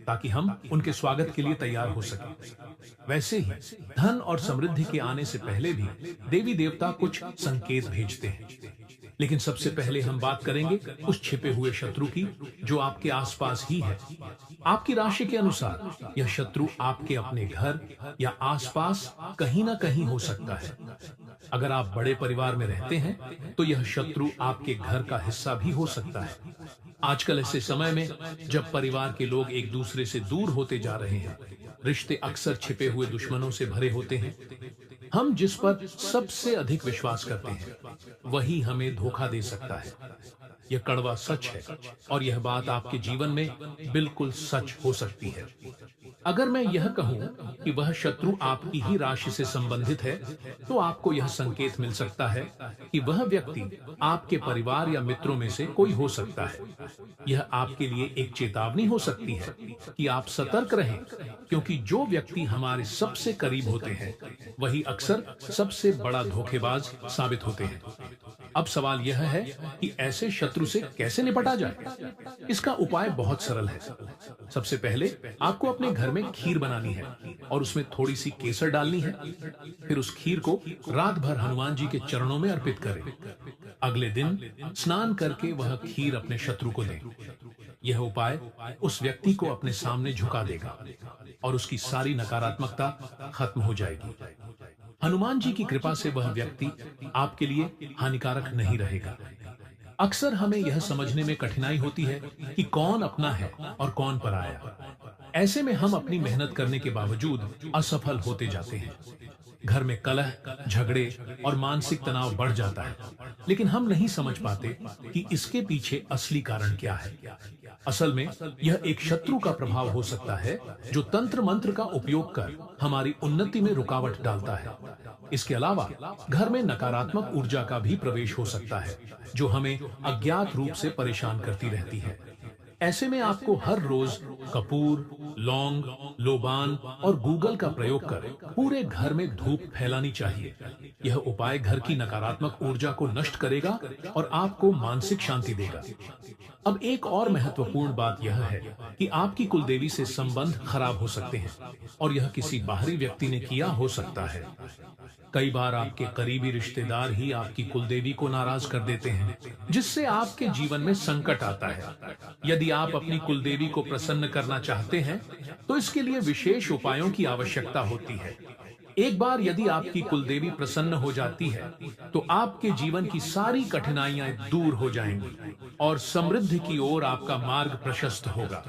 ताकि हम उनके स्वागत के लिए तैयार हो सकें। वैसे ही धन और समृद्धि के आने से पहले भी देवी देवता कुछ संकेत भेजते हैं। लेकिन सबसे पहले हम बात करेंगे उस छिपे हुए शत्रु की जो आपके आसपास ही है। आपकी राशि के अनुसार यह शत्रु आपके अपने घर या आसपास कहीं ना कहीं हो सकता है। अगर आप बड़े परिवार में रहते हैं तो यह शत्रु आपके घर का हिस्सा भी हो सकता है। आजकल ऐसे समय में जब परिवार के लोग एक दूसरे से दूर होते जा रहे हैं, रिश्ते अक्सर छिपे हुए दुश्मनों से भरे होते हैं। हम जिस पर सबसे अधिक विश्वास करते हैं वही हमें धोखा दे सकता है। यह कड़वा सच है और यह बात आपके जीवन में बिल्कुल सच हो सकती है। अगर मैं यह कहूं कि वह शत्रु आपकी ही राशि से संबंधित है, तो आपको यह संकेत मिल सकता है कि वह व्यक्ति आपके परिवार या मित्रों में से कोई हो सकता है। यह आपके लिए एक चेतावनी हो सकती है कि आप सतर्क रहें, क्योंकि जो व्यक्ति हमारे सबसे करीब होते हैं वही अक्सर सबसे बड़ा धोखेबाज साबित होते हैं। अब सवाल यह है कि ऐसे शत्रु से कैसे निपटा जाए। इसका उपाय बहुत सरल है। सबसे पहले आपको अपने घर में खीर बनानी है और उसमें थोड़ी सी केसर डालनी है। फिर उस खीर को रात भर हनुमान जी के चरणों में अर्पित करें। अगले दिन स्नान करके वह खीर अपने शत्रु को दें। यह उपाय उस व्यक्ति को अपने सामने झुका देगा और उसकी सारी नकारात्मकता खत्म हो जाएगी। हनुमान जी की कृपा से वह व्यक्ति आपके लिए हानिकारक नहीं रहेगा। अक्सर हमें यह समझने में कठिनाई होती है कि कौन अपना है और कौन पराया। ऐसे में हम अपनी मेहनत करने के बावजूद असफल होते जाते हैं। घर में कलह, झगड़े और मानसिक तनाव बढ़ जाता है, लेकिन हम नहीं समझ पाते कि इसके पीछे असली कारण क्या है। असल में यह एक शत्रु का प्रभाव हो सकता है जो तंत्र मंत्र का उपयोग कर हमारी उन्नति में रुकावट डालता है। इसके अलावा घर में नकारात्मक ऊर्जा का भी प्रवेश हो सकता है जो हमें अज्ञात रूप से परेशान करती रहती है। ऐसे में आपको हर रोज कपूर, लौंग, लोबान और गूगल का प्रयोग कर पूरे घर में धूप फैलानी चाहिए। यह उपाय घर की नकारात्मक ऊर्जा को नष्ट करेगा और आपको मानसिक शांति देगा। अब एक और महत्वपूर्ण बात यह है कि आपकी कुलदेवी से संबंध खराब हो सकते हैं और यह किसी बाहरी व्यक्ति ने किया हो सकता है। कई बार आपके करीबी रिश्तेदार ही आपकी कुलदेवी को नाराज कर देते हैं, जिससे आपके जीवन में संकट आता है। यदि आप अपनी कुलदेवी को प्रसन्न करना चाहते हैं तो इसके लिए विशेष उपायों की आवश्यकता होती है। एक बार यदि आपकी कुलदेवी प्रसन्न हो जाती है तो आपके जीवन की सारी कठिनाइयां दूर हो जाएंगी और समृद्धि की ओर आपका मार्ग प्रशस्त होगा।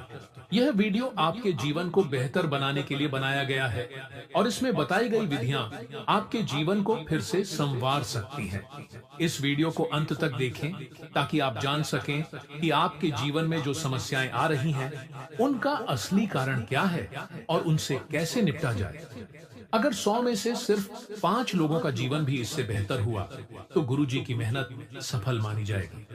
यह वीडियो आपके जीवन को बेहतर बनाने के लिए बनाया गया है और इसमें बताई गई विधियां आपके जीवन को फिर से संवार सकती हैं। इस वीडियो को अंत तक देखें ताकि आप जान सकें कि आपके जीवन में जो समस्याएं आ रही हैं उनका असली कारण क्या है और उनसे कैसे निपटा जाए। अगर 100 में से सिर्फ 5 लोगों का जीवन भी इससे बेहतर हुआ तो गुरु जी की मेहनत सफल मानी जाएगी।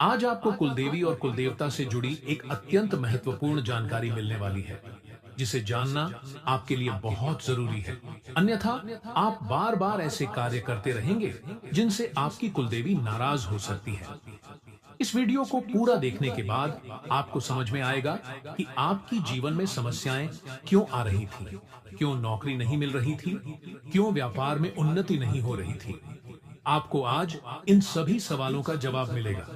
आज आपको कुलदेवी और कुलदेवता से जुड़ी एक अत्यंत महत्वपूर्ण जानकारी मिलने वाली है, जिसे जानना आपके लिए बहुत जरूरी है। अन्यथा आप बार बार ऐसे कार्य करते रहेंगे जिनसे आपकी कुलदेवी नाराज हो सकती है। इस वीडियो को पूरा देखने के बाद आपको समझ में आएगा कि आपकी जीवन में समस्याएं क्यों आ रही थी, क्यों नौकरी नहीं मिल रही थी, क्यों व्यापार में उन्नति नहीं हो रही थी। आपको आज इन सभी सवालों का जवाब मिलेगा।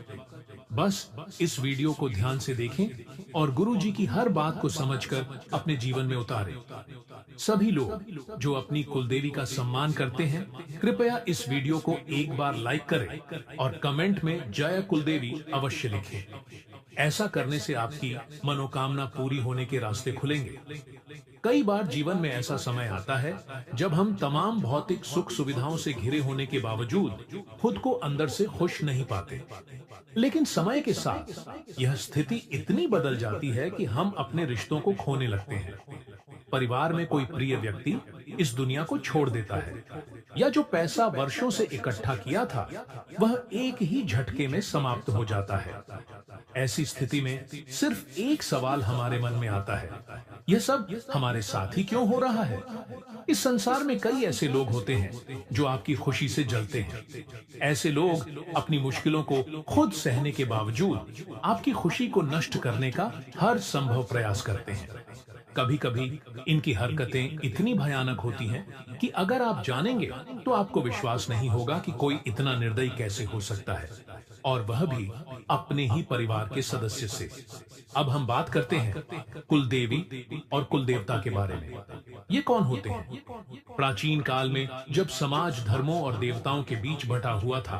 बस इस वीडियो को ध्यान से देखें और गुरु जी की हर बात को समझकर अपने जीवन में उतारें। सभी लोग जो अपनी कुलदेवी का सम्मान करते हैं, कृपया इस वीडियो को एक बार लाइक करें और कमेंट में जय कुलदेवी अवश्य लिखें। ऐसा करने से आपकी मनोकामना पूरी होने के रास्ते खुलेंगे। कई बार जीवन में ऐसा समय आता है जब हम तमाम भौतिक सुख सुविधाओं से घिरे होने के बावजूद खुद को अंदर से खुश नहीं पाते। लेकिन समय के साथ यह स्थिति इतनी बदल जाती है कि हम अपने रिश्तों को खोने लगते हैं। परिवार में कोई प्रिय व्यक्ति इस दुनिया को छोड़ देता है, या जो पैसा वर्षों से इकट्ठा किया था वह एक ही झटके में समाप्त हो जाता है। ऐसी स्थिति में सिर्फ एक सवाल हमारे मन में आता है, यह सब हमारे साथ ही क्यों हो रहा है? इस संसार में कई ऐसे लोग होते हैं जो आपकी खुशी से जलते हैं। ऐसे लोग अपनी मुश्किलों को खुद सहने के बावजूद आपकी खुशी को नष्ट करने का हर संभव प्रयास करते हैं। कभी कभी इनकी हरकतें इतनी भयानक होती हैं कि अगर आप जानेंगे तो आपको विश्वास नहीं होगा कि कोई इतना निर्दयी कैसे हो सकता है, और वह भी अपने ही परिवार के सदस्य से। अब हम बात करते हैं कुलदेवी और कुलदेवता के बारे में। ये कौन होते हैं? प्राचीन काल में जब समाज धर्मों और देवताओं के बीच बंटा हुआ था,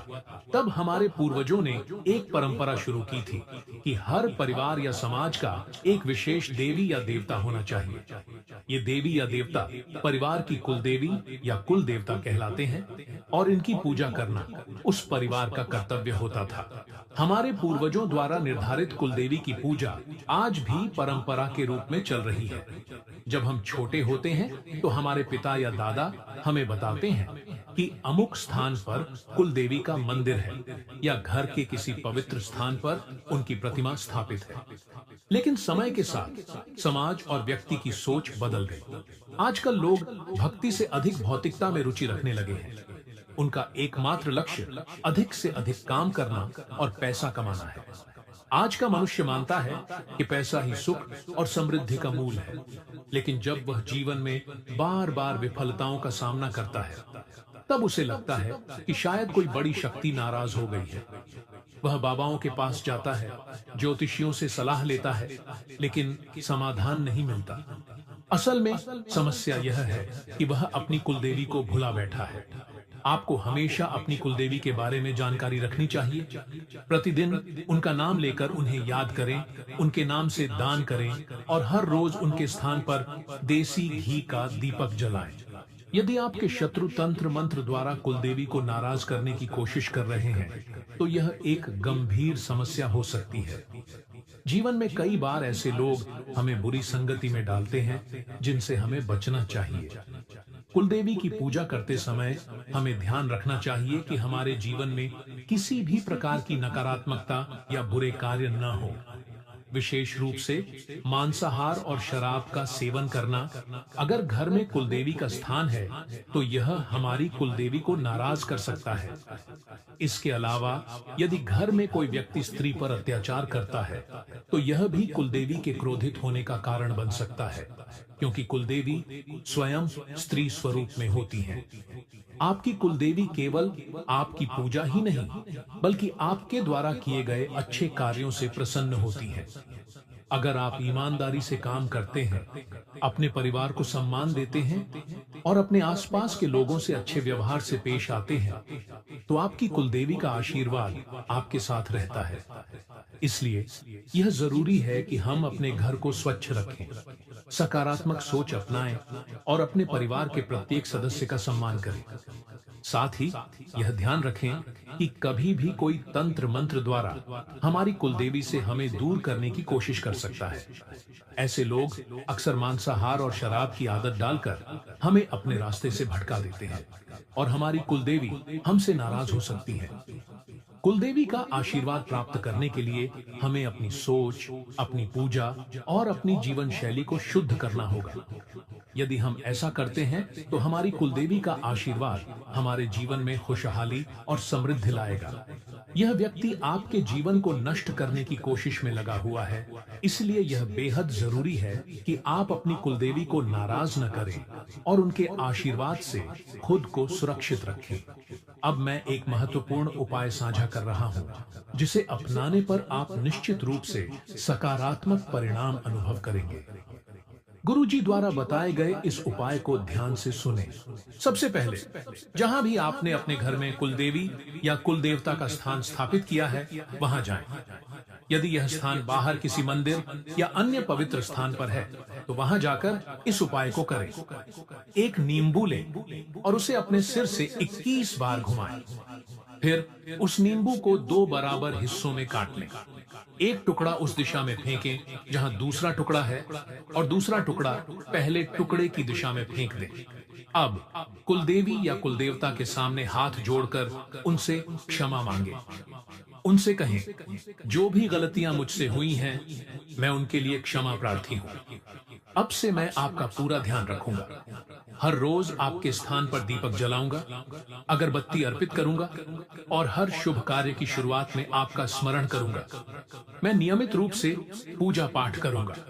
तब हमारे पूर्वजों ने एक परंपरा शुरू की थी कि हर परिवार या समाज का एक विशेष देवी या देवता होना चाहिए। ये देवी या देवता परिवार की कुलदेवी या कुल देवता कहलाते हैं, और इनकी पूजा करना उस परिवार का कर्तव्य होता था। हमारे पूर्वजों द्वारा निर्धारित कुलदेवी की पूजा आज भी परंपरा के रूप में चल रही है। जब हम छोटे होते हैं तो हमारे पिता या दादा हमें बताते हैं कि अमुक स्थान पर कुलदेवी का मंदिर है, या घर के किसी पवित्र स्थान पर उनकी प्रतिमा स्थापित है। लेकिन समय के साथ समाज और व्यक्ति की सोच बदल गई। आजकल लोग भक्ति से अधिक भौतिकता में रुचि रखने लगे हैं। उनका एकमात्र लक्ष्य अधिक से अधिक काम करना और पैसा कमाना है। आज का मनुष्य मानता है कि पैसा ही सुख और समृद्धि का मूल है, लेकिन जब वह जीवन में बार बार विफलताओं का सामना करता है, तब उसे लगता है कि शायद कोई बड़ी शक्ति नाराज हो गई है। वह बाबाओं के पास जाता है, ज्योतिषियों से सलाह लेता है, लेकिन समाधान नहीं मिलता। असल में समस्या यह है कि वह अपनी कुलदेवी को भुला बैठा है। आपको हमेशा अपनी कुलदेवी के बारे में जानकारी रखनी चाहिए। प्रतिदिन उनका नाम लेकर उन्हें याद करें, उनके नाम से दान करें, और हर रोज उनके स्थान पर देसी घी का दीपक जलाएं। यदि आपके शत्रु तंत्र मंत्र द्वारा कुलदेवी को नाराज करने की कोशिश कर रहे हैं, तो यह एक गंभीर समस्या हो सकती है। जीवन में कई बार ऐसे लोग हमें बुरी संगति में डालते हैं जिनसे हमें बचना चाहिए। कुलदेवी की पूजा करते समय हमें ध्यान रखना चाहिए कि हमारे जीवन में किसी भी प्रकार की नकारात्मकता या बुरे कार्य न हो। विशेष रूप से मांसाहार और शराब का सेवन करना। अगर घर में कुलदेवी का स्थान है तो यह हमारी कुलदेवी को नाराज कर सकता है। इसके अलावा यदि घर में कोई व्यक्ति स्त्री पर अत्याचार करता है तो यह भी कुलदेवी के क्रोधित होने का कारण बन सकता है, क्योंकि कुलदेवी स्वयं स्त्री स्वरूप में होती हैं। आपकी कुलदेवी केवल आपकी पूजा ही नहीं, बल्कि आपके द्वारा किए गए अच्छे कार्यों से प्रसन्न होती है। अगर आप ईमानदारी से काम करते हैं, अपने परिवार को सम्मान देते हैं और अपने आसपास के लोगों से अच्छे व्यवहार से पेश आते हैं, तो आपकी कुलदेवी का आशीर्वाद आपके साथ रहता है। इसलिए यह जरूरी है कि हम अपने घर को स्वच्छ रखें, सकारात्मक सोच अपनाएं और अपने परिवार के प्रत्येक सदस्य का सम्मान करें। साथ ही यह ध्यान रखें कि कभी भी कोई तंत्र मंत्र द्वारा हमारी कुलदेवी से हमें दूर करने की कोशिश कर सकता है। ऐसे लोग अक्सर मांसाहार और शराब की आदत डालकर हमें अपने रास्ते से भटका देते हैं और हमारी कुलदेवी हमसे नाराज हो सकती है। कुलदेवी का आशीर्वाद प्राप्त करने के लिए हमें अपनी सोच, अपनी पूजा और अपनी जीवन शैली को शुद्ध करना होगा। यदि हम ऐसा करते हैं तो हमारी कुलदेवी का आशीर्वाद हमारे जीवन में खुशहाली और समृद्धि लाएगा। यह व्यक्ति आपके जीवन को नष्ट करने की कोशिश में लगा हुआ है, इसलिए यह बेहद जरूरी है कि आप अपनी कुलदेवी को नाराज न करें और उनके आशीर्वाद से खुद को सुरक्षित रखें। अब मैं एक महत्वपूर्ण उपाय साझा कर रहा हूं, जिसे अपनाने पर आप निश्चित रूप से सकारात्मक परिणाम अनुभव करेंगे। गुरुजी द्वारा बताए गए इस उपाय को ध्यान से सुनें। सबसे पहले, जहां भी आपने अपने घर में कुलदेवी या कुलदेवता का स्थान स्थापित किया है, वहां जाएं। यदि यह स्थान बाहर किसी मंदिर या अन्य पवित्र स्थान पर है, तो वहां जाकर इस उपाय को करें। एक नींबू लें और उसे अपने सिर से 21 बार घुमाएं। फिर उस नींबू को 2 बराबर हिस्सों में काट लें। एक टुकड़ा उस दिशा में फेंकें जहां दूसरा टुकड़ा है और दूसरा टुकड़ा पहले टुकड़े की दिशा में फेंक दें। अब कुलदेवी या कुलदेवता के सामने हाथ जोड़कर उनसे क्षमा मांगे। उनसे कहें, जो भी गलतियां मुझसे हुई हैं, मैं उनके लिए क्षमा प्रार्थी हूं। अब से मैं आपका पूरा ध्यान रखूंगा। हर रोज आपके स्थान पर दीपक जलाऊंगा, अगरबत्ती अर्पित करूंगा और हर शुभ कार्य की शुरुआत में आपका स्मरण करूंगा। मैं नियमित रूप से पूजा पाठ करूंगा।